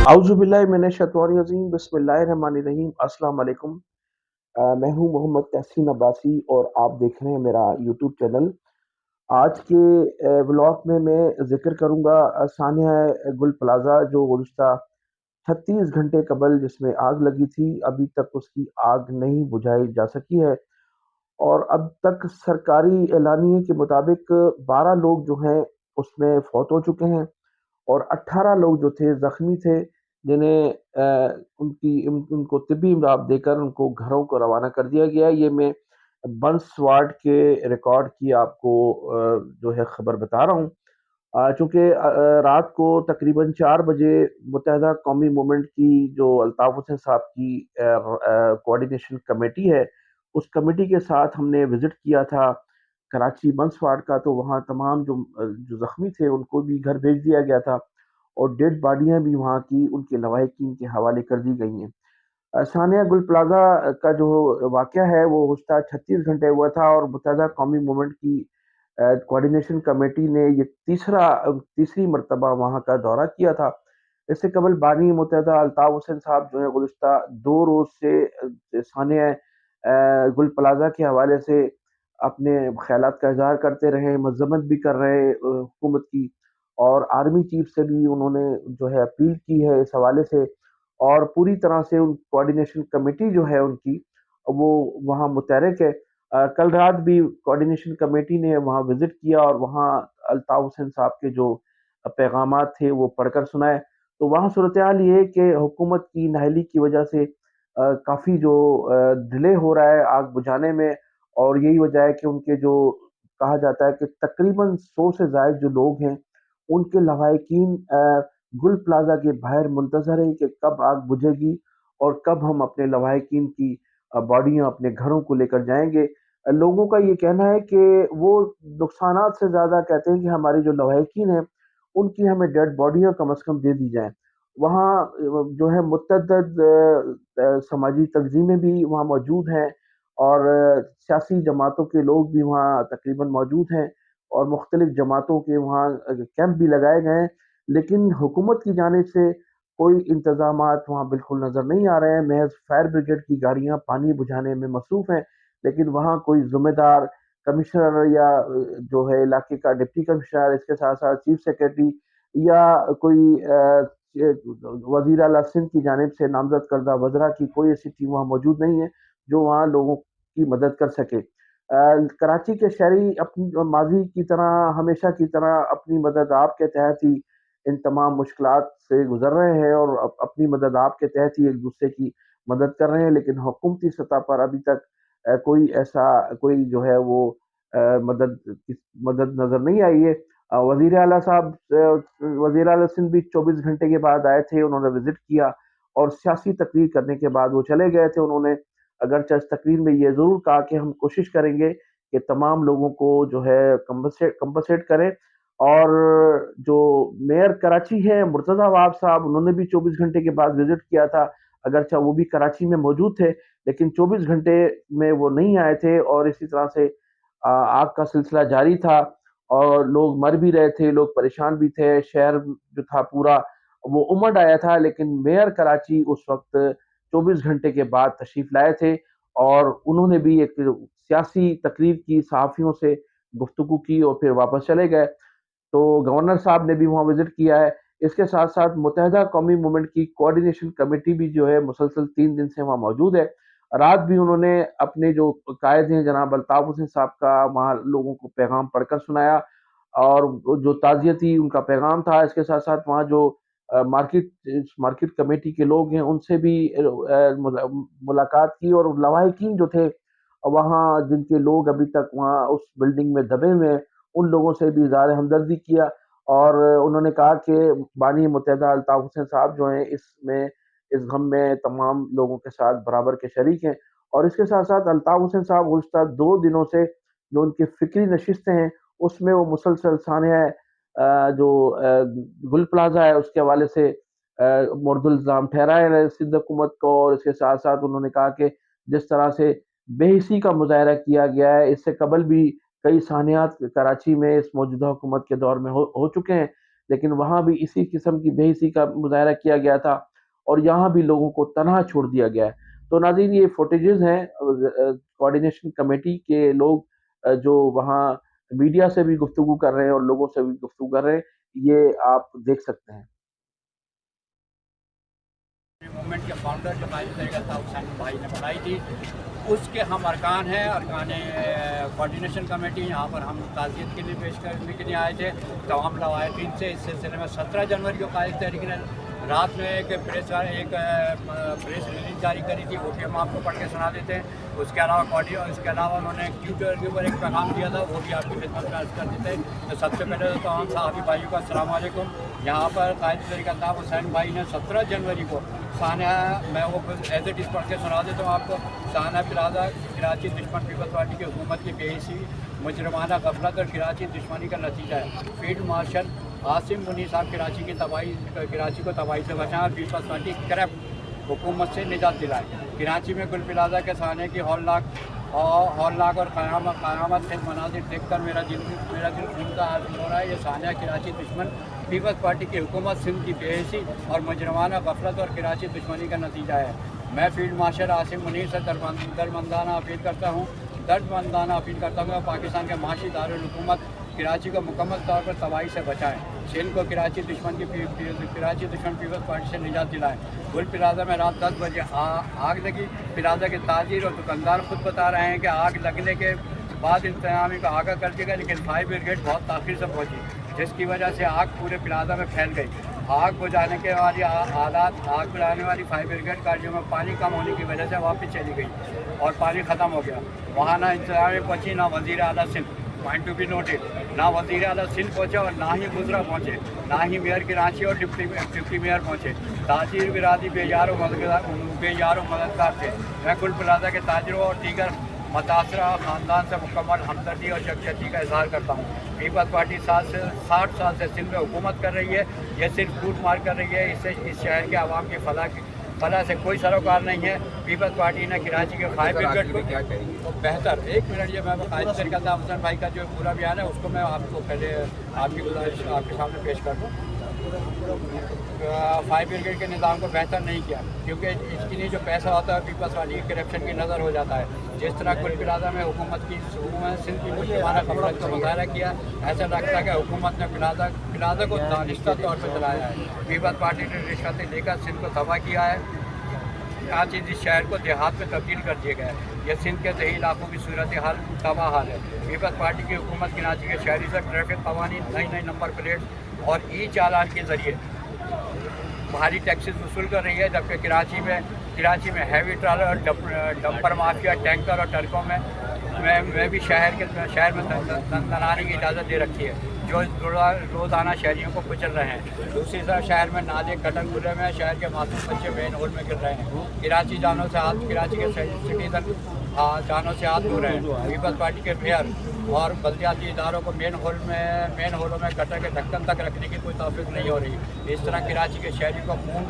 औज़ुबिल्लाहिमिनश्शैतानिर्रजीम बिस्मिल्लाहिर्रहमानिर्रहीम अस्सलाम वालेकुम। मैं हूं मोहम्मद तहसीन अब्बासी और आप देख रहे हैं मेरा यूट्यूब चैनल। आज के व्लॉग में मैं जिक्र करूंगा सानिया गुल प्लाजा जो गुज़िश्ता 36 घंटे कबल जिसमें आग लगी थी, अभी तक उसकी आग नहीं बुझाई जा सकी है और अब तक सरकारी एलानिए के मुताबिक 12 लोग जो हैं उसमें फौत हो चुके हैं और 18 लोग जो थे ज़ख्मी थे, जिन्हें उनको तिब्बी इमदाद देकर उनको घरों को रवाना कर दिया गया। ये मैं बंस वार्ड के रिकॉर्ड की आपको जो है खबर बता रहा हूँ। चूँकि रात को तकरीबन 4 बजे मुत्तहदा कौमी मूवमेंट की जो अल्ताफ़ हुसैन साहब की कोऑर्डिनेशन कमेटी है, उस कमेटी के साथ हमने विज़िट किया था कराची बंस वार्ड का, तो वहाँ तमाम जो ज़ख्मी थे उनको भी घर भेज दिया गया था और डेड बॉडियाँ भी वहाँ की उनके लवाहिकीन के हवाले कर दी गई हैं। सानिया गुल प्लाजा का जो वाक़या है वो गुज़िश्ता 36 घंटे हुआ था और मुत्तहदा कौमी मूवमेंट की कोऑर्डिनेशन कमेटी ने ये तीसरी मर्तबा वहाँ का दौरा किया था। इससे कबल बानी मुत्तहदा अल्ताफ़ हुसैन साहब जो है गुज़िश्ता 2 रोज़ से सानिया गुल प्लाजा के हवाले से अपने ख़यालात का इज़हार करते रहे, मज़म्मत भी कर रहे हुकूमत की और आर्मी चीफ से भी उन्होंने जो है अपील की है इस हवाले से और पूरी तरह से उन कोऑर्डिनेशन कमेटी जो है उनकी, वो वहाँ मुतहर्रिक है। कल रात भी कोऑर्डिनेशन कमेटी ने वहाँ विज़िट किया और वहाँ अल्ताफ़ हुसैन साहब के जो पैगामात थे वो पढ़कर सुनाए। तो वहाँ सूरत-ए-हाल ये है कि हुकूमत की नाअहली की वजह से काफ़ी जो डिले हो रहा है आग बुझाने में और यही वजह है कि उनके जो कहा जाता है कि तकरीबन 100 से ज़ायद जो लोग हैं, उनके लवाहिकीन गुल प्लाजा के बाहर मुंतज़र है कि कब आग बुझेगी और कब हम अपने लवाहिकीन की बॉडियाँ अपने घरों को लेकर जाएँगे। लोगों का ये कहना है कि वो नुकसानात से ज़्यादा कहते हैं कि हमारी जो लवाहिकीन हैं, उनकी हमें डेड बॉडियाँ कम से कम दे दी जाएँ। वहाँ जो है मुतअद्दिद समाजी तंज़ीमें भी वहाँ मौजूद हैं और सियासी जमातों के लोग भी वहाँ तकरीबन मौजूद हैं और मुख्तलिफ जमातों के वहाँ कैंप भी लगाए गए हैं, लेकिन हुकूमत की जानिब से कोई इंतज़ामात वहाँ बिल्कुल नज़र नहीं आ रहे हैं। महज़ फायर ब्रिगेड की गाड़ियाँ पानी बुझाने में मसरूफ़ हैं, लेकिन वहाँ कोई ज़िम्मेदार कमिश्नर या जो है इलाके का डिप्टी कमिश्नर, इसके साथ-साथ चीफ सेक्रेटरी या कोई वज़ीर आला सिंध की जानिब से नामज़द करदा वज़रा की कोई ऐसी टीम वहाँ मौजूद नहीं है, जो वहाँ लोगों की मदद कर सके। कराची के शहरी अपनी माज़ी की तरह हमेशा की तरह अपनी मदद आप के तहत ही इन तमाम मुश्किलात से गुज़र रहे हैं और अपनी मदद आप के तहत ही एक-दूसरे की मदद कर रहे हैं, लेकिन हुकूमती सतह पर अभी तक कोई जो है वो मदद मदद नज़र नहीं आई है। वज़ीर आला साहब वज़ीर आला सिंध भी 24 घंटे के बाद आए थे, उन्होंने विज़िट किया और सियासी तकरीर करने के बाद वो चले गए थे। उन्होंने अगरचे इस तकरीर में ये ज़रूर कहा कि हम कोशिश करेंगे कि तमाम लोगों को जो है कंपनसेट करें और जो मेयर कराची है मुर्तज़ा अवाब साहब, उन्होंने भी 24 घंटे के बाद विज़िट किया था। अगरचे वो भी कराची में मौजूद थे, लेकिन 24 घंटे में वो नहीं आए थे और इसी तरह से आग का सिलसिला जारी था और लोग मर भी रहे थे, लोग परेशान भी थे, शहर जो था पूरा वो उमड़ आया था, लेकिन मेयर कराची उस वक़्त 24 घंटे के बाद तशरीफ़ लाए थे और उन्होंने भी एक सियासी तकरीर की, सहाफ़ियों से गुफ्तगू की और फिर वापस चले गए। तो गवर्नर साहब ने भी वहाँ विज़िट किया है। इसके साथ-साथ मुत्तहदा कौमी मूवमेंट की कोऑर्डिनेशन कमेटी भी जो है मुसलसल 3 दिन से वहाँ मौजूद है। रात भी उन्होंने अपने जो कायद हैं जनाब अल्ताफ़ हुसैन साहब का वहाँ लोगों को पैगाम पढ़कर सुनाया और जो ताज़ियती उनका पैगाम था। इसके साथ-साथ वहाँ जो मार्केट कमेटी के लोग हैं उनसे भी मुलाकात की और लवाहिकीन जो थे वहाँ जिनके लोग अभी तक वहाँ उस बिल्डिंग में दबे हुए हैं, उन लोगों से भी इज़हार हमदर्दी किया और उन्होंने कहा कि बानी मुत्तहदा अल्ताफ़ हुसैन साहब जो हैं इस गम में तमाम लोगों के साथ बराबर के शरीक हैं और इसके साथ-साथ अल्ताफ़ हुसैन साहब गुज़िश्ता 2 दिनों से जो उनकी फ़िक्री नशिस्तें हैं, उसमें वो मुसलसल सानिया गुल प्लाज़ा है उसके हवाले से मुर्दुल इल्ज़ाम ठहराए रहे सिंध हुकूमत को और इसके साथ-साथ उन्होंने कहा कि जिस तरह से बेहिसी का मुज़ाहरा किया गया है, इससे कबल भी कई सानियात कराची में इस मौजूदा हुकूमत के दौर में हो चुके हैं, لیکن وہاں بھی اسی قسم کی بے حسی کا مظاہرہ کیا گیا تھا اور یہاں بھی لوگوں کو تنہا چھوڑ دیا گیا ہے۔ تو ناظرین یہ فوٹیجز ہیں کوارڈینیشن کمیٹی کے لوگ جو وہاں میڈیا سے بھی گفتگو کر رہے ہیں اور لوگوں سے بھی گفتگو کر رہے ہیں، یہ آپ دیکھ سکتے ہیں۔ موومنٹ کے فاؤنڈر جو قائد طریقہ تھا حسین بھائی نے بنائی تھی، اس کے ہم ارکان ہیں، ارکان کوارڈینیشن کمیٹی۔ یہاں پر ہم تعزیت کے لیے پیش کرنے کے لیے آئے تھے تمام لوائقین سے۔ اس سلسلے میں 17 جنوری کو قائد تحریک نے رات میں ایک پریس ریلیز جاری کری تھی، وہ بھی ہم آپ کو پڑھ کے سنا دیتے ہیں۔ اس کے علاوہ انہوں نے ٹویٹر کے اوپر ایک پیغام دیا تھا، وہ بھی آپ کی خدمت میں عرض کر دیتے ہیں۔ تو سب سے پہلے تو تمام صحافی بھائیوں کا السلام علیکم۔ یہاں پر قائد طریقہ صاحب حسین بھائی نے 17 جنوری کو سانحہ، میں وہ ایز اٹ از پڑھ کے سنا دیتا ہوں آپ کو۔ سانحہ پلازا کراچی دشمن پیپلز پارٹی کی حکومت کی بے حسی، مجرمانہ غفلت اور کراچی دشمنی کا نتیجہ ہے۔ فیلڈ مارشل عاصم منیر صاحب کراچی کو تباہی سے بچائیں اور پیپلز پارٹی کرپٹ حکومت سے نجات دلائیں۔ کراچی میں گل پلازا کے سانحے کی ہولناک اور قیامت کے مناظر دیکھ کر میرا دل خون کا حاصل ہو رہا ہے۔ یہ سانحہ کراچی دشمن پیپلز پارٹی کی حکومت سندھ کی بے حسی اور مجرمانہ غفلت اور کراچی دشمنی کا نتیجہ ہے۔ میں فیلڈ مارشل عاصم منیر سے دردمندانہ اپیل کرتا ہوں کہ پاکستان کے معاشی دارالحکومت کراچی کو مکمل طور پر تباہی سے بچائیں۔ سندھ کو کراچی دشمن پیپلز پارٹی سے نجات دلائیں۔ گل پلازا میں رات 10 بجے آگ لگی۔ پلازا کے تاجر اور دکاندار خود بتا رہے ہیں کہ آگ لگنے کے بعد انتظامیہ کو آگاہ کر دیا گیا، لیکن فائر بریگیڈ بہت تاخیر سے پہنچی، جس کی وجہ سے آگ پورے پلازا میں پھیل گئی۔ آگ بجھانے کے والی حالات، آگ بجھانے والی فائر بریگیڈ گاڑیوں میں پانی کم ہونے کی وجہ سے واپس چلی گئی اور پانی ختم ہو گیا۔ وہاں نہ انتظامیہ پہنچی، نہ وزیر اعلیٰ Sindh, point to be noted, نہ وزیر اعلیٰ سندھ پہنچے اور نہ ہی گجرا پہنچے، نہ ہی میئر کراچی اور ڈپٹی میئر پہنچے۔ تاجر برادری بے یار و مددگار تھے۔ میں گل پلازا کے تاجروں اور دیگر متاثرہ خاندان سے مکمل ہمدردی اور یکجہتی کا اظہار کرتا ہوں۔ پیپلز پارٹی 60 سال سے سندھ میں حکومت کر رہی ہے، یہ صرف لوٹ مار کر رہی ہے، اس شہر کے عوام کی فلاح سے کوئی سروکار نہیں ہے۔ پیپلز پارٹی نے کراچی کے فائر بریگیڈ کو بہتر، ایک منٹ، یہ میں قائد طریقہ صاحب حسین بھائی کا جو پورا بیان ہے اس کو میں آپ کو پہلے آپ کی گزارش آپ کے سامنے پیش کر دوں۔ فائر بریگیڈ کے نظام کو بہتر نہیں کیا، کیونکہ اس کے لیے جو پیسہ ہوتا ہے پیپلز پارٹی کی کرپشن کی نظر ہو جاتا ہے۔ جس طرح گل پلازا میں حکومت سندھ کی مجرمانہ غفلت کا مظاہرہ کیا، ایسا لگتا ہے کہ حکومت نے پلازا کو دانستہ طور پر چلایا ہے۔ پیپلز پارٹی نے رشوتیں لے کر سندھ کو تباہ کیا ہے۔ کراچی جس شہر کو دیہات میں تبدیل کر دیا گیا ہے، یہ سندھ کے دیہی علاقوں کی صورتحال تباہ حال ہے۔ پیپلز پارٹی کی حکومت کراچی کے شہری سے ٹریفک قوانین، نئی نمبر پلیٹ اور ای چالان کے ذریعے بھاری ٹیکسز وصول کر رہی ہے، جبکہ کراچی میں ہیوی ٹرالر اور ڈمپر مافیا، ٹینکر اور ٹرکوں میں بھی شہر میں دندنانے کی اجازت دے رکھی ہے، جو روزانہ شہریوں کو کچل رہے ہیں۔ دوسری طرف شہر میں نالے کٹن کھلے میں، شہر کے معصوم بچے مین ہول میں گر رہے ہیں۔ کراچی کے سٹیزن جانوں سے ہاتھ دھو رہے ہیں۔ پیپلز پارٹی کے میئر اور بلدیاتی اداروں کو مین ہولوں میں گٹر کے ڈھکن تک رکھنے کی کوئی توفیق نہیں ہو رہی۔ اس طرح کراچی کے شہری کو خون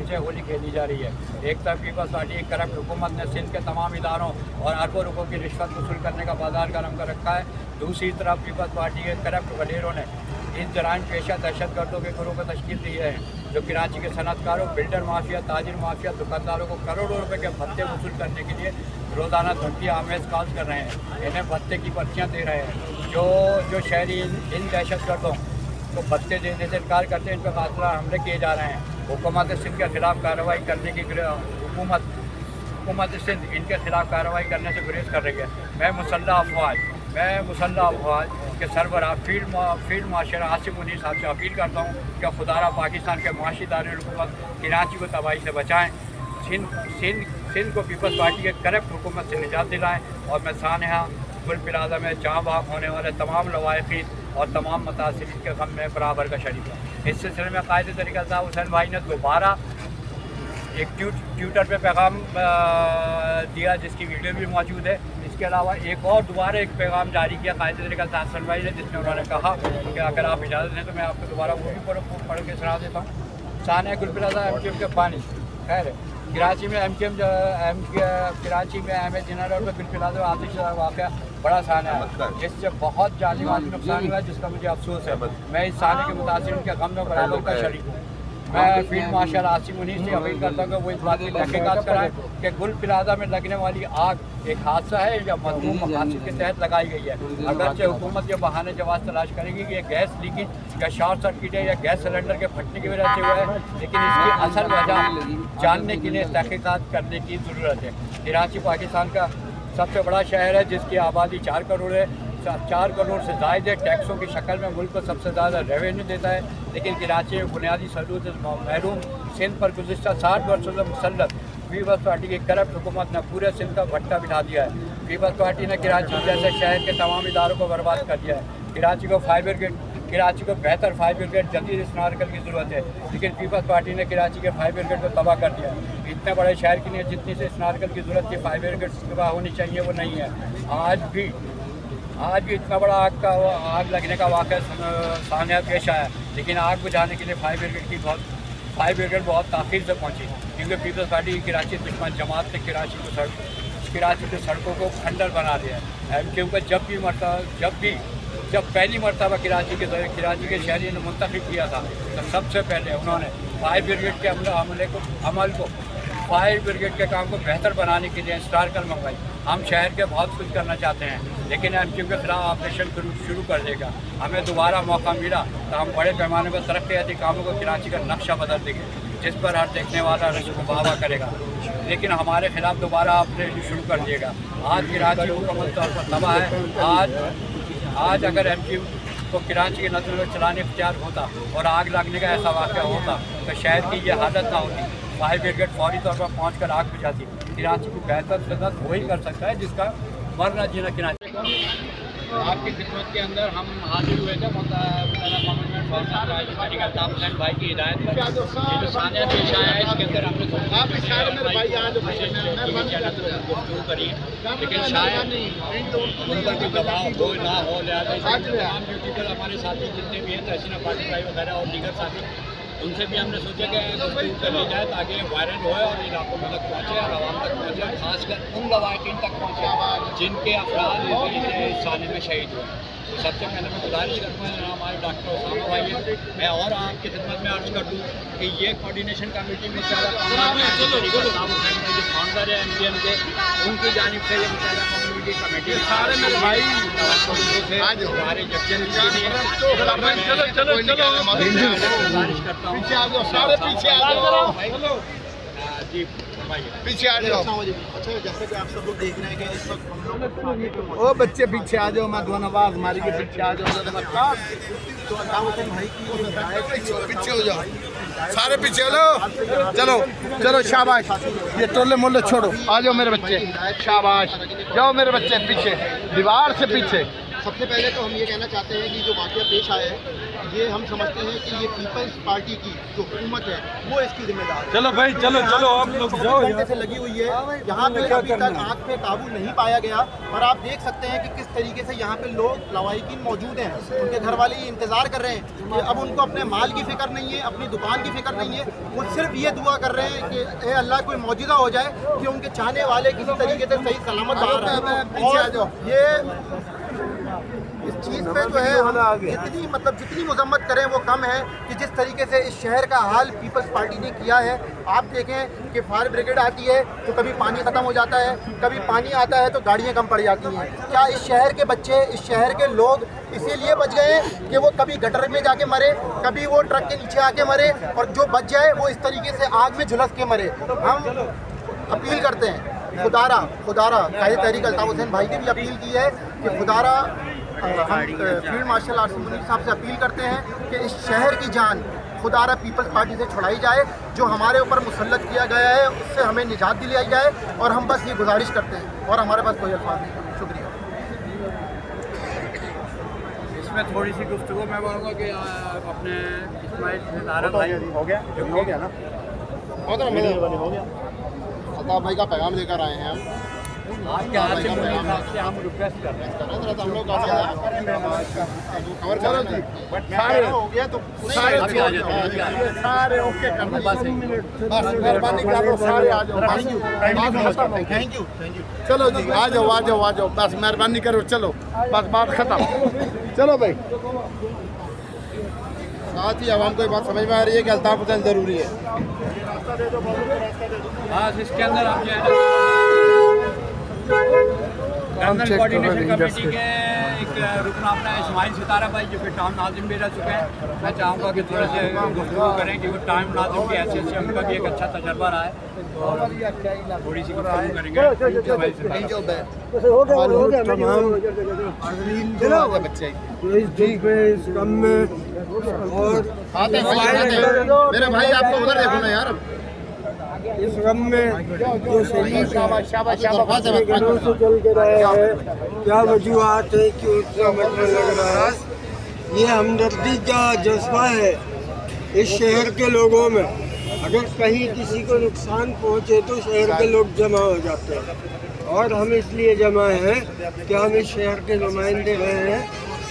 سے ہولی کھیلی جا رہی ہے۔ ایک طرف پیپلز پارٹی کی کرپٹ حکومت نے سندھ کے تمام اداروں اور اربوں روپوں کی رشوت وصول کرنے کا بازار گرم کر رکھا ہے۔ دوسری طرف پیپلز پارٹی کے کرپٹ وڈیروں نے ان جرائم پیشہ دہشت گردوں کے گروہ کو تشکیل دی ہے، جو کراچی کے صنعت کاروں، بلڈر مافیا، تاجر مافیا، دکانداروں کو کروڑوں روپے کے بھتے وصول کرنے کے لیے روزانہ دھمکی آمیز کالز کر رہے ہیں، انہیں بھتے کی پرچیاں دے رہے ہیں۔ جو شہری ان دہشت گردوں کو بھتے دینے سے انکار کرتے ہیں، ان پہ قاتلانہ حملے کیے جا رہے ہیں۔ حکومت سندھ کے خلاف کارروائی کرنے کی حکومت سندھ ان کے خلاف کارروائی کرنے سے گریز کر رہی ہے۔ میں مسلح افواج کے سربراہ فیلڈ مارشل عاصم منیر صاحب سے اپیل کرتا ہوں کہ خدا را پاکستان کے معاشی دارالحکومت کراچی کو تباہی سے بچائیں، سندھ کو پیپلز پارٹی کے کرپٹ حکومت سے نجات دلائیں، اور میں سانحہ گل پلازا میں جاں بحق ہونے والے تمام لوائقین اور تمام متاثرین کے غم میں برابر کا شریک ہوں۔ اس سلسلے میں قائد طریقہ صاحب حسین بھائی نے دوبارہ ایک ٹویٹر پہ پیغام دیا، جس کی ویڈیو بھی موجود ہے۔ اس کے علاوہ دوبارہ ایک پیغام جاری کیا قائد طریقہ صاحب حسین بھائی نے، جس میں انہوں نے کہا کہ اگر آپ اجازت دیں تو میں آپ کو دوبارہ وہ بھی پڑھ کے سنا دیتا ہوں۔ سانحہ گل پلازا ایم کیو ایم کے پانی، خیر ہے، کراچی میں ایم کراچی میں احمد جنرل اور گل پلازا آتش واقعہ बड़ा साना है, जिससे बहुत जानी माली नुकसान हुआ है, जिसका मुझे अफसोस है। मैं इस साने के मुतासिरीन के गम में बराबर का शरीक हूँ। मैं फील्ड मार्शल आसिम मुनीर से अपील करता हूँ कि वो इस बात की तहकीकात कराएं कि गुल प्लाजा में लगने वाली आग एक हादसा है या मज़मूम मकासद के तहत लगाई गई है। अगरचे हुकूमत ये बहाने जवाब तलाश करेगी कि ये गैस लीकेज या शॉर्ट सर्किट है या गैस सिलेंडर के फटने की वजह से हुआ है, लेकिन इसकी असल वजह जानने के लिए तहकीकात करने की ज़रूरत है। कराची पाकिस्तान का सबसे बड़ा शहर है, जिसकी आबादी 4 करोड़ है। 4 करोड़ से ज़ायद टैक्सों की शक्ल में मुल्क को सबसे ज़्यादा रेवेन्यू देता है, लेकिन कराची में बुनियादी सहूलत महरूम। सिंध पर गुज़िश्ता 60 वर्षों से मुसल्लत पीपल्स पार्टी की करप्ट हुकूमत ने पूरे सिंध का भट्टा बिठा दिया है। पीपल्स पार्टी ने कराची जैसे शहर के तमाम इदारों को बर्बाद कर दिया है। कराची को बेहतर फायर ब्रिगेड जदीद स्नारकल की ज़रूरत है, लेकिन पीपल्स पार्टी ने कराची के फायर ब्रिगेड को तबाह कर दिया है। इतने बड़े शहर के लिए जितनी से स्नारकल की ज़रूरत थी फायर ब्रिगेड तबाह होनी चाहिए, वो नहीं है। आज भी इतना बड़ा आग लगने का वाक़या सामने पेश आया, लेकिन आग बुझाने के लिए फायर ब्रिगेड बहुत ताख़ीर से पहुंची, क्योंकि पीपल्स पार्टी की कराची दुश्मन जमात ने कराची की सड़कों को खंडर बना दिया है। क्योंकि जब पहली मरतबा कराची के शहरी ने मुंतखब किया था, तो सबसे पहले उन्होंने फायर ब्रिगेड के अमल को फायर ब्रिगेड के काम को बेहतर बनाने के लिए स्टारकल मंगवाई। हम शहर के बहुत कुछ करना चाहते हैं, लेकिन एमक्यू के खिलाफ ऑपरेशन शुरू कर देगा। हमें दोबारा मौका मिला तो हम बड़े पैमाने पर तरक्याती कामों को कराची का नक्शा बदल देंगे, जिस पर हर देखने वाला रश्क वाह करेगा, लेकिन हमारे खिलाफ दोबारा ऑपरेशन शुरू कर दिएगा। आज कराची मुकम्मल तौर पर तबाह है। आज अगर एमक्यू को कराची के नजर में चलाने इख्तियार होता और आग लगने का ऐसा वाक़या होता तो शहर की ये हालत ना होती। फायर ब्रिगेड फौरी तौर पर पहुँच कर आग बुझाती। कराची की बेहतर खिदमत वही कर सकता है जिसका मरना जीना कराची। आपकी खिदमत के अंदर हम हाजिर हुए थे भाई की हिदायत पर। ये जो सानिया पेश आया है, इसके अंदर हमने गुफ्तगू करी, लेकिन शायद उन पर कोई दबाव हो ना हो, लिहाजा तमाम ड्यूटी पर हमारे साथी जितने भी हैं, तहसीन पार्टी भाई वगैरह और दीगर साथी, उनसे भी हमने सोचा कि गुफ्तगू कर ली जाए ताकि वायरल होए और इलाकों में तक पहुँचे और आवाम तक पहुँचे, खासकर उन लवाकिन तक पहुँचे जिनके अफराद इस साले में शहीद हुए। तो सबसे पहले मैं गुजारिश करूँगा जनाब हमारे डॉक्टर उसामा भाई हैं, मैं और आपकी खिदमत में अर्ज़ कर दूँ कि ये कोऑर्डिनेशन कमेटी में जो फाउंडर है MPN के, उनकी जानिब से ये मुताला कम्युनिटी कमेटी सारे मेरे भाई हमारे जजन गुजारिश करता हूँ जी पीछे आ जाओ। अच्छा, जैसे कि आप सब लोग देख रहे हैं कि इस वक्त हम लोग ओ बच्चे पीछे आ जाओ, मैं दोनों आवाज मारी के पीछे आ जाओ। तो अल्ताफ हुसैन भाई की पीछे हो जाओ, सारे पीछे हो चलो चलो शाबाश। ये टोले मोले छोड़ो, आ जाओ मेरे बच्चे, शाबाश, जाओ मेरे बच्चे पीछे, दीवार से पीछे। सबसे पहले तो हम ये कहना चाहते हैं कि जो वाक़या पेश आया है, ये हम समझते हैं कि ये पीपल्स पार्टी की जो हुकूमत है वो इसकी जिम्मेदार है। चलो भाई चलो आप लोग जाओ, घंटे से लगी हुई है यहाँ पे, अभी तक आग पे काबू नहीं पाया गया। और आप देख सकते हैं कि किस तरीके से यहाँ पे लोग लवाहिकीन मौजूद हैं, उनके घर वाले इंतज़ार कर रहे हैं कि अब उनको अपने माल की फ़िक्र नहीं है, अपनी दुकान की फ़िक्र नहीं है, वो सिर्फ ये दुआ कर रहे हैं कि ए अल्लाह कोई मौजूदा हो जाए कि उनके चाहने वाले किसी तरीके से सही सलामत बाहर आए। और ये इस चीज़ पे जो है हम जितनी मजम्मत करें वो कम है कि जिस तरीके से इस शहर का हाल पीपल्स पार्टी ने किया है। आप देखें कि फायर ब्रिगेड आती है तो कभी पानी ख़त्म हो जाता है, कभी पानी आता है तो गाड़ियाँ कम पड़ जाती हैं। क्या इस शहर के बच्चे, इस शहर के लोग इसीलिए बच गए कि वो कभी गटर में जाके मरे, कभी वो ट्रक के नीचे आके मरे, और जो बच जाए वो इस तरीके से आग में झुलस के मरे। हम अपील करते हैं खुदारा कायदे तहरीक अल्ताफ हुसैन भाई ने भी अपील की है कि खुदारा हम फील्ड मार्शल आसिम मुनीर साहब से अपील करते हैं कि इस शहर की जान खुदारा पीपल्स पार्टी से छुड़ाई जाए, जो हमारे ऊपर मुसल्लत किया गया है उससे हमें निजात दिलाई जाए। और हम बस ये गुजारिश करते हैं और हमारे पास कोई अल्फाज नहीं। शुक्रिया। इसमें थोड़ी सी गुफ्तगू मैं बोलूँगा कि अपने इस्माइल भाई हो गया ना, अल्ताफ भाई का पैगाम लेकर आए हैं हम आपके हाथ से मुझे हिसाब से हम रिक्वेस्ट कर रहे हैं। चलो जी, सारे हो गया तो सारे अभी आ जाते हैं, अभी आ जाते हैं। सारे ओके कर दो, बस मेहरबानी कर दो, सारे आ जाओ, थैंक यू। चलो जी, आ जाओ, बस मेहरबानी करो, चलो बस बात खत्म। चलो भाई, साथ ही आवाम को ये बात समझ में आ रही है कि अल्ताफ हुसैन जरूरी है। बस इसके अंदर हम जो है जनरल कोऑर्डिनेशन कमेटी के एक रुकन अपना इस्माइल सितारा भाई जो कि टाउन नाजिम भी रह चुके हैं, मैं चाहूँगा कि थोड़े से गुफ्तगू करें कि वो टाइम नाजिम की हैसियत से उनका भी एक अच्छा तजर्बा रहा है और थोड़ी सी गुफ्तगू करेंगे इस्माइल सितारा। बच्चे और मेरे भाई आपको उधर देखो ना यार, इस गम में जो शरीक अपने घरों से चल के रहे हैं, क्या वजूहत है कि उसका मतलब लग रहा है। ये हमदर्दी का जज्बा है इस शहर के लोगों में। अगर कहीं किसी को नुकसान पहुंचे तो शहर के लोग जमा हो जाते हैं, और हम इसलिए जमा हैं कि हम इस शहर के नुमाइंदे रहे हैं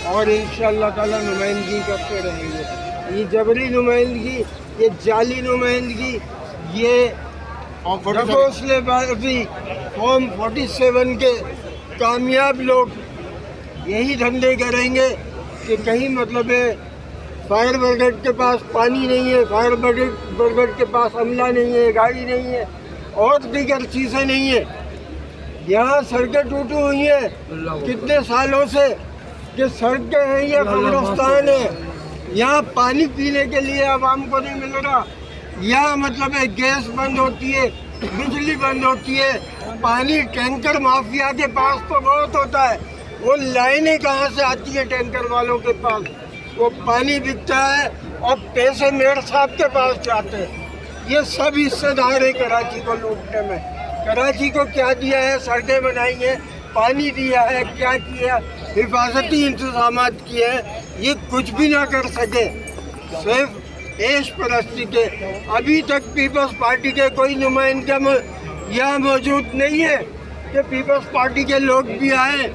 और इंशाअल्लाह ताला नुमाइंदगी करते रहेंगे। ये जबरी नुमाइंदगी, ये जाली नुमाइंदगी, ये ढकोसलेबाजी फॉर्म 47 के कामयाब लोग यही धंधे करेंगे कि कहीं मतलब है फायर ब्रिगेड के पास पानी नहीं है, फायर ब्रिगेड के पास अमला नहीं है, गाड़ी नहीं है और दीगर चीज़ें नहीं है। यहाँ सड़कें टूटी हुई हैं कितने सालों से कि सड़कें हैं, ये कब्रिस्तान है। यहाँ पानी पीने के लिए आवाम को नहीं मिल रहा। यहाँ मतलब है गैस बंद होती है, बिजली बंद होती है, पानी टैंकर माफिया के पास तो बहुत होता है, वो लाइनें कहाँ से आती है टैंकर वालों के पास। वो पानी बिकता है और पैसे मेयर साहब के पास जाते हैं। ये सब हिस्सेदार है कराची को लूटने में। कराची को क्या दिया है? सड़कें बनाई हैं, पानी दिया है, क्या किया? हिफाजती इंतजाम किए हैं। ये कुछ भी ना कर सके, सिर्फ ऐश परस्ती के। अभी तक पीपल्स पार्टी के कोई नुमाइंदे यहाँ मौजूद नहीं है कि पीपल्स पार्टी के लोग भी आए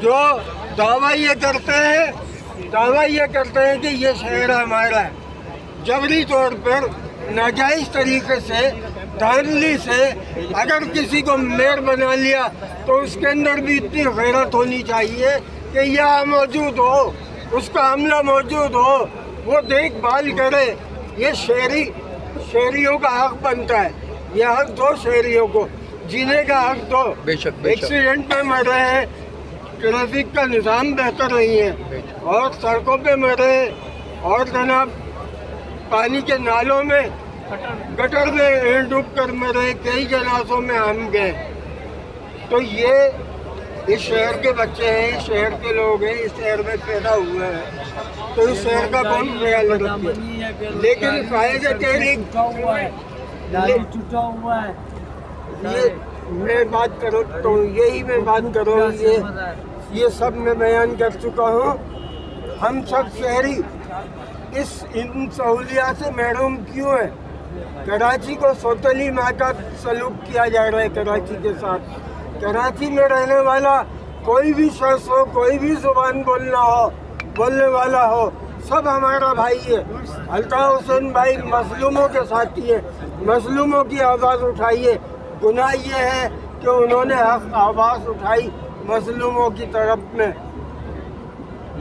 जो दावा ये करते हैं कि ये शहर हमारा है। जबरी तौर पर नाजायज़ तरीके से धांधली से अगर किसी को मेयर बना लिया तो उसके अंदर भी इतनी गैरत होनी चाहिए कि यहाँ मौजूद हो, उसका अमला मौजूद हो, वो देखभाल करे। ये शहरियों का हक बनता है, ये हक दो शहरियों को, जीने का हक दो। एक्सीडेंट में मर रहे हैं, ट्रैफिक का निज़ाम बेहतर नहीं है और सड़कों पे मरे और जनाब पानी के नालों में गटर में डूब कर मरे, कई जनाजों में हम गए। तो ये इस शहर के बच्चे हैं, इस शहर के लोग हैं, इस शहर में पैदा हुए हैं, तो इस शहर का कौन ख्याल रखे? लेकिन फायदे तहरीक ये मैं बात करूँ तो यही मैं बात करूँ, ये सब मैं बयान कर चुका हूँ। हम सब शहरी इन सहूलियात से महरूम क्यों है? कराची को सोतली माँ का सलूक किया जा रहा है कराची के साथ। कराची में रहने वाला कोई भी शख्स हो, कोई भी जुबान बोलने वाला हो, सब हमारा भाई है। अल्ताफ हुसैन भाई मजलूमों के साथी है, मजलूमों की आवाज़ उठाइए। गुनाह ये है कि उन्होंने आवाज़ उठाई मजलूमों की तरफ में,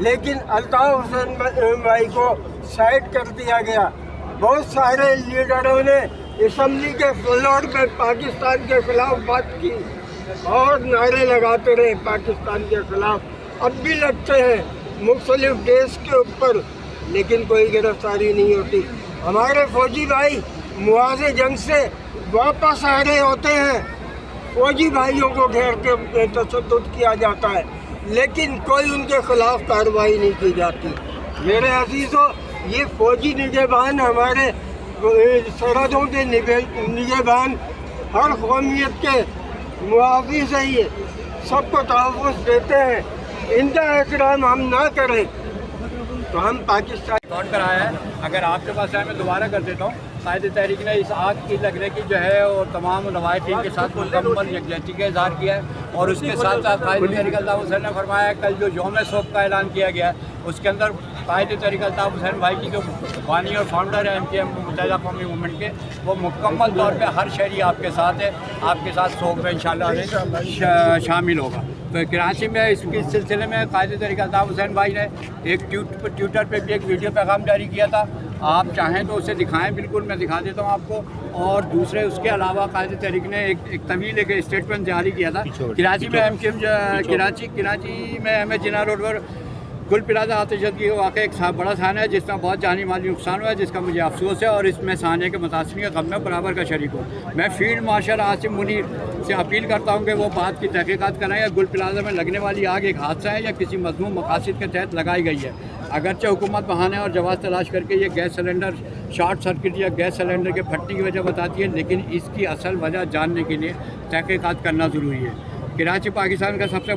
लेकिन अल्ताफ हुसैन भाई को साइड कर दिया गया। बहुत सारे लीडरों ने असम्बली के फ्लोर पे पाकिस्तान के खिलाफ बात की और नारे लगाते रहे पाकिस्तान के खिलाफ, अब भी लगते हैं मुख्तलिफ देश के ऊपर, लेकिन कोई गिरफ्तारी नहीं होती। हमारे फौजी भाई मुआज़े जंग से वापस आ रहे होते हैं, फौजी भाइयों को घेर के तशद्दुद किया जाता है, लेकिन कोई उनके खिलाफ कार्रवाई नहीं की जाती। मेरे अजीज़ों, ये फौजी निगहबान हमारे सरहदों के निगहबान हर कौमियत के मुहाफ़िज़ हैं, ये सबको तहफ़्फ़ुज़ देते हैं। इनका एहतराम हम ना करें तो हम पाकिस्तान रिकॉर्ड कराया है, अगर आपके पास है मैं दोबारा कर देता हूँ। कायद तहरीक ने इस आग की लगने की जो है और तमाम रवायतीन के साथ मुकम्मल यकजहती का इजहार किया है, और उसके साथ साथ कायद तहरीक अल्ताफ़ हुसैन ने फरमाया कल जो यौम शोक का ऐलान किया गया उसके अंदर कायद तहरीक अल्ताफ़ हुसैन भाई की जो बानी और फाउंडर है MKM मुत्तहिदा कौमी मूवमेंट के, वो मुकम्मल तौर पर हर शहरी आपके साथ है, आपके साथ शोक में इंशाअल्लाह शामिल होगा। तो कराची में इसके सिलसिले में कायद तहरीक अल्ताफ़ हुसैन भाई ने एक ट्विटर पे भी एक वीडियो पैगाम जारी किया था, आप चाहें तो उसे दिखाएं, बिल्कुल मैं दिखा देता हूं आपको। और दूसरे उसके अलावा कायद तहरीक ने एक तवील एक स्टेटमेंट जारी किया था कराची में MKM कराची में MH जिन्ना रोड पर गुल प्लाजा आतिशदगी वाक़ई एक बड़ा साना है जिसमें बहुत जानी माली नुकसान हुआ है, जिसका मुझे अफसोस है और इसमें साने के मुतासरीन के गम में बराबर का शरीक हूँ। मैं फील्ड मार्शल आसिम मुनीर से अपील करता हूँ कि वो बात की तहकीकात कराएँ, गुल प्लाजा में लगने वाली आग एक हादसा है या किसी मज़मूम मकासद के तहत लगाई गई है। अगरचे हुकूमत बहाने और जवाब तलाश करके ये गैस सिलेंडर शॉर्ट सर्किट या गैस सिलेंडर के फटने की वजह बताती है, लेकिन इसकी असल वजह जानने के लिए तहकीकात करना ज़रूरी है। कराची पाकिस्तान का सबसे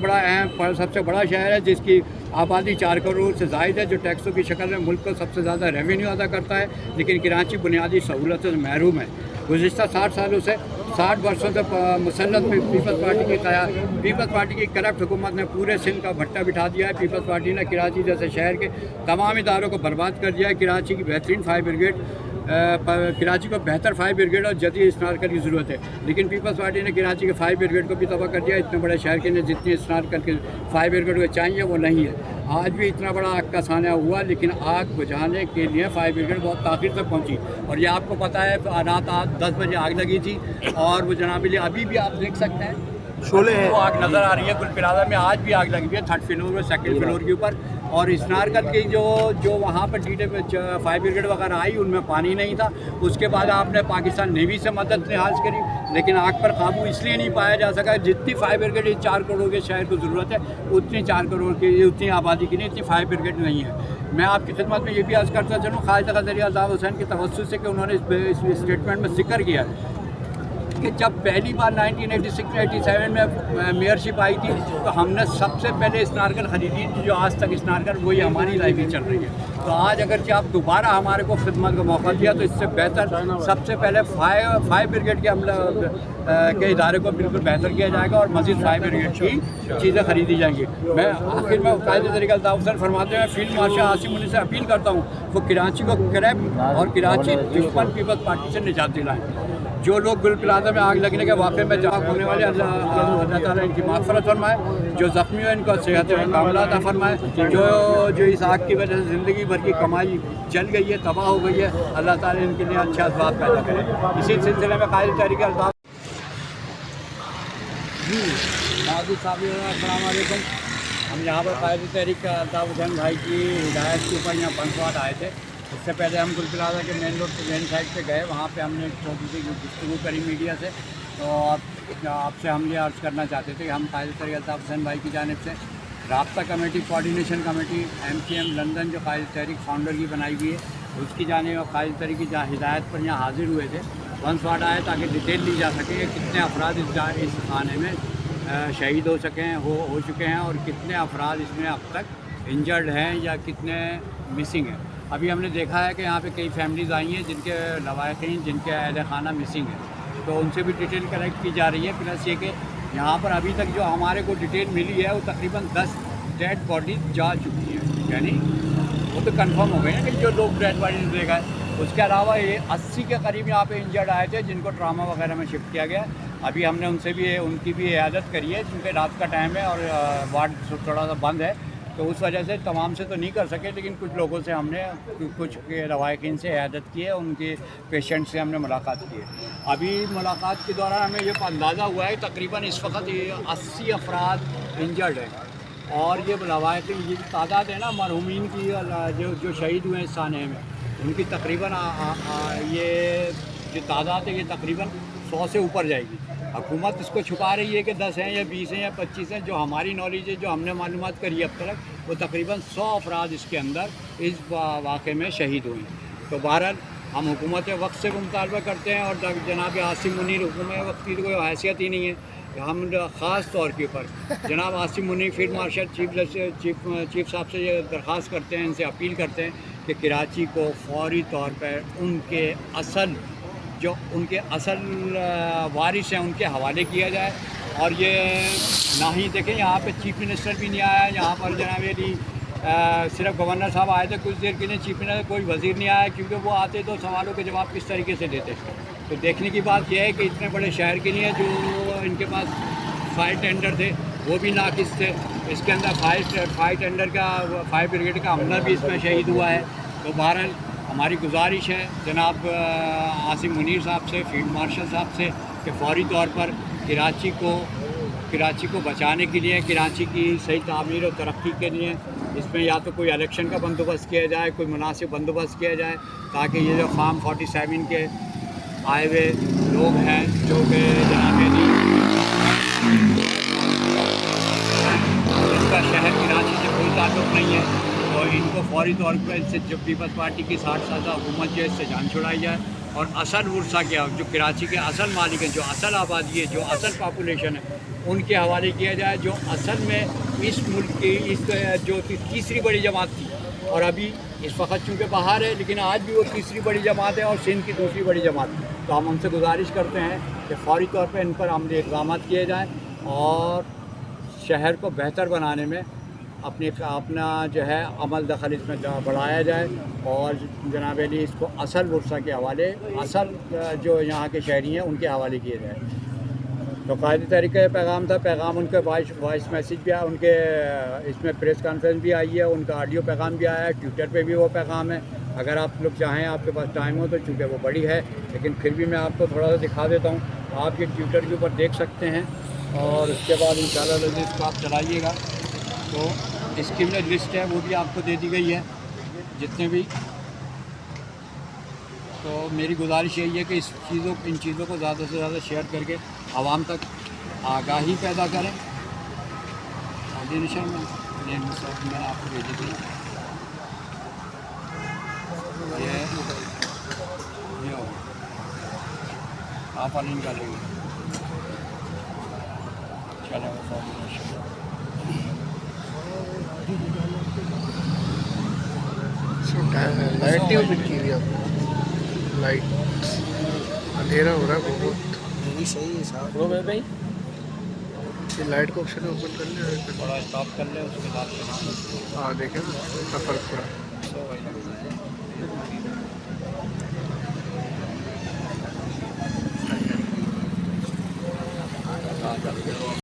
बड़ा शहर है जिसकी आबादी 4 करोड़ से ज़ायद है, जो टैक्सों की शक्ल में मुल्क को सबसे ज़्यादा रेवेन्यू अदा करता है, लेकिन कराची बुनियादी सहूलतों से महरूम है। गुज़िश्ता 60 वर्षों से मुसल्लत में पीपल्स पार्टी की करप्ट हुकूमत ने पूरे सिंध का भट्टा बिठा दिया है। पीपल्स पार्टी ने कराची जैसे शहर के तमाम इदारों को बर्बाद कर दिया है। कराची की बेहतरीन फायर ब्रिगेड कराची को बेहतर फायर ब्रिगेड और जदीद स्नारकर की ज़रूरत है, लेकिन पीपल्स पार्टी ने कराची के फायर ब्रिगेड को भी तबाह कर दिया। इतने बड़े शहर के लिए जितनी स्नारकर के फायर ब्रिगेड को चाहिए वो नहीं है। आज भी इतना बड़ा आग का साना हुआ, लेकिन आग बुझाने के लिए फायर ब्रिगेड बहुत ताख़ीर से पहुंची। और ये आपको पता है रात 10 बजे आग लगी थी, और वो जनाब अभी भी आप देख सकते हैं शोले हैं, वो आग नज़र आ रही है। गुल प्लाजा में आज भी आग लगी हुई है 3rd फ्लोर और 2nd फ्लोर के ऊपर। और स्नारकर की जो वहाँ पर फायर ब्रिगेड वगैरह आई उनमें पानी नहीं था। उसके बाद आपने पाकिस्तान नेवी से मदद लिहाज करी, लेकिन आग पर काबू इसलिए नहीं पाया जा सका। जितनी फायर ब्रिगेड इस 4 करोड़ के शहर को ज़रूरत है उतनी 4 करोड़ की उतनी आबादी की नहीं, इतनी फायर ब्रिगेड नहीं है। मैं आपकी खिदमत में ये भी अर्ज़ करता चलूँ कायद तहरीक अल्ताफ़ हुसैन की तवज्जुह से कि उन्होंने इस स्टेटमेंट में जिक्र किया कि जब पहली बार 1986-87 में मेयरशिप आई थी तो हमने सबसे पहले स्नारकर ख़रीदी थी, जो आज तक स्नारकर वही हमारी लाइफ चल रही है। तो आज अगर आप दोबारा हमारे को खिदमत का मौका दिया तो इससे बेहतर सबसे पहले फायर ब्रिगेड के इदारे को बिल्कुल बेहतर किया जाएगा और मज़ीद फायर ब्रिगेड की चीज़ें ख़रीदी जाएंगी। मैं आखिर में कायद तहरीक अल्ताफ़ हुसैन फरमाते हैं फील्ड मार्शल आसिम मुनीर से अपील करता हूँ वो कराची को करप्ट और कराची दुश्मन पीपल्स पार्टी से निजात दिलाएँ। जो लोग गुल प्लाजा में आग लगने के वाक़े में जहाँ होने वाले अल्लाह ताला इनकी माग़फ़रत फरमाए, जो ज़ख्मी है इनको सेहत कामिला अता फरमाए, जो इस आग की वजह से ज़िंदगी भर की कमाई जल गई है, तबाह हो गई है, अल्लाह ताला इनके लिए अच्छा असबाब पैदा करे। इसी सिलसिले में कायद तहरीक अल्ताफ़ माजी साहब अस्सलाम वालेकुम। हम यहाँ पर कायद तहरीक अल्ताफ़ हुसैन भाई की हिदायत के ऊपर यहाँ पंचवाट आए थे। इससे पहले हम गुल प्लाजा के मेन रोड पे मेन साइड पे गए, वहाँ पे हमने छोटी सी गुफ्तगू करी मीडिया से। तो आपसे हम ये अर्ज़ करना चाहते थे कि हम कायद तहरीक अल्ताफ़ हुसैन भाई की जानिब से राब्ता committee coordination committee MKM London जो कायद तहरीक फाउंडर की बनाई हुई है उसकी जानिब और कायद तहरीक की हिदायत पर यहाँ हाजिर हुए थे। पंचवाट आए ताकि डिटेल ली जा सके कि कितने अफराद इस थाने में शहीद हो चुके हैं और कितने अफराद इसमें अब तक इंजर्ड हैं या कितने मिसिंग हैं। अभी हमने देखा है कि यहाँ पे कई फैमिलीज़ आई हैं जिनके लवाहिकीन जिनके अहल खाना मिसिंग है, तो उनसे भी डिटेल कलेक्ट की जा रही है। प्लस ये कि यहाँ पर अभी तक जो हमारे को डिटेल मिली है वो तकरीबन 10 डेड बॉडीज जा चुकी है, यानी वो तो कंफर्म हो गए ना कि जो लोग डेड बॉडीज देखा है। उसके अलावा ये 80 के करीब यहाँ पे इंजर्ड आए थे जिनको ट्रामा वगैरह में शिफ्ट किया गया। अभी हमने उनकी भी इयादत करी है क्योंकि रात का टाइम है और वार्ड थोड़ा सा बंद है, तो उस वजह से तमाम से तो नहीं कर सके, लेकिन कुछ लोगों से हमने कुछ के रवायकीन से इयादत की है, उनके पेशेंट से हमने मुलाकात की है। अभी मुलाकात के दौरान हमें ये अंदाज़ा हुआ है तकरीबन इस वक्त 80 अफराद इंजर्ड हैं और ये रवायतीन ये तादाद है ना मरहूमीन की जो शहीद हुए इस साने में उनकी तकरीबन ये जो तादाद है ये तकरीबन 100 से ऊपर जाएगी। हुकूमत इसको छुपा रही है कि 10 हैं या 20 हैं या 25 हैं। जो हमारी नॉलेज है, जो हमने मालूमात करी है अब तक, वो तकरीबन 100 अफराद इसके अंदर इस वाक़े में शहीद हुए। तो बहरहाल हम हुकूमत वक्त से मुतालबा करते हैं और जनाब आसिम मुनीर हुकूमत वक्त की कोई हैसियत ही नहीं है। ہم خاص طور کے اوپر جناب عاصم منیب فیلڈ مارشل چیف صاحب سے یہ درخواست کرتے ہیں، ان سے اپیل کرتے ہیں کہ کراچی کو فوری طور پر ان کے اصل وارث ہیں ان کے حوالے کیا جائے. اور یہ نہ ہی دیکھیں یہاں پہ چیف منسٹر بھی نہیں آیا، یہاں پر جناب علی صرف گورنر صاحب آئے تھے کچھ دیر کے لیے، چیف منسٹر کوئی وزیر نہیں آیا، کیونکہ وہ آتے تو سوالوں کے جواب کس طریقے سے دیتے. تو دیکھنے کی بات یہ ہے کہ اتنے بڑے شہر کے لیے جو ان کے پاس فائر ٹینڈر تھے وہ بھی ناقص تھے. اس کے اندر فائر ٹینڈر کا فائر بریگیڈ کا عملہ بھی اس میں شہید ہوا ہے. تو بہرحال ہماری گزارش ہے جناب عاصم منیر صاحب سے، فیلڈ مارشل صاحب سے، کہ فوری طور پر کراچی کو بچانے کے لیے، کراچی کی صحیح تعمیر اور ترقی کے لیے اس میں یا تو کوئی الیکشن کا بندوبست کیا جائے، کوئی مناسب بندوبست کیا جائے، تاکہ یہ جو فارم 47 کے آئے ہوئے لوگ ہیں جو کہ جناب علی ان کا شہر کراچی سے کوئی تعلق نہیں ہے، تو ان کو فوری طور پر اس سے جو پیپلز پارٹی کی 60 سالہ حکومت جو ہے اس سے جان چھڑائی جائے، اور اصل ورثہ کیا جو کراچی کے اصل مالک ہیں، جو اصل آبادی ہے، جو اصل پاپولیشن ہے، ان کے حوالے کیا جائے، جو اصل میں اس ملک کی جو تیسری بڑی جماعت تھی، اور ابھی اس وقت چونکہ باہر ہے لیکن آج بھی وہ تیسری بڑی جماعت ہے اور سندھ کی دوسری بڑی جماعت. تو ہم ان سے گزارش کرتے ہیں کہ فوری طور پہ ان پر عملی اقدامات کیے جائیں اور شہر کو بہتر بنانے میں اپنا جو ہے عمل دخل اس میں بڑھایا جائے، اور جناب علی اس کو اصل ورثہ کے حوالے، اصل جو یہاں کے شہری ہیں ان کے حوالے کیے جائے. تو قائد تحریک کا پیغام تھا، پیغام ان کے وائس میسیج بھی آیا، ان کے اس میں پریس کانفرنس بھی آئی ہے، ان کا آڈیو پیغام بھی آیا ہے، ٹویٹر پہ بھی وہ پیغام ہے. اگر آپ لوگ چاہیں، آپ کے پاس ٹائم ہو تو، چونکہ وہ بڑی ہے لیکن پھر بھی میں آپ کو تھوڑا سا دکھا دیتا ہوں. آپ یہ ٹویٹر کے اوپر دیکھ سکتے ہیں، اور اس کے بعد انشاءاللہ اس کو آپ چلائیے گا تو اس کی جو لسٹ ہے وہ بھی آپ کو دے دی گئی ہے جتنے بھی. تو میری گزارش یہی ہے کہ ان چیزوں کو زیادہ سے زیادہ شیئر کر کے عوام تک آگاہی پیدا کریں. آرڈینیشن میں نے آپ کو بھیجی تھی، یہ ہو آپ علیم کر لیں گے. چلیں لائٹ نہیں اوپن کی ہوئی آپ نے؟ لائٹ اندھیرا ہو رہا ہے بہت. یہ صحیح ہے صاحب بھائی، یہ لائٹ کو آپشن اوپن کر لیں، تھوڑا اسٹاپ کر لیں، اس کے بعد ہاں دیکھیں نا اتنا فرق پڑا.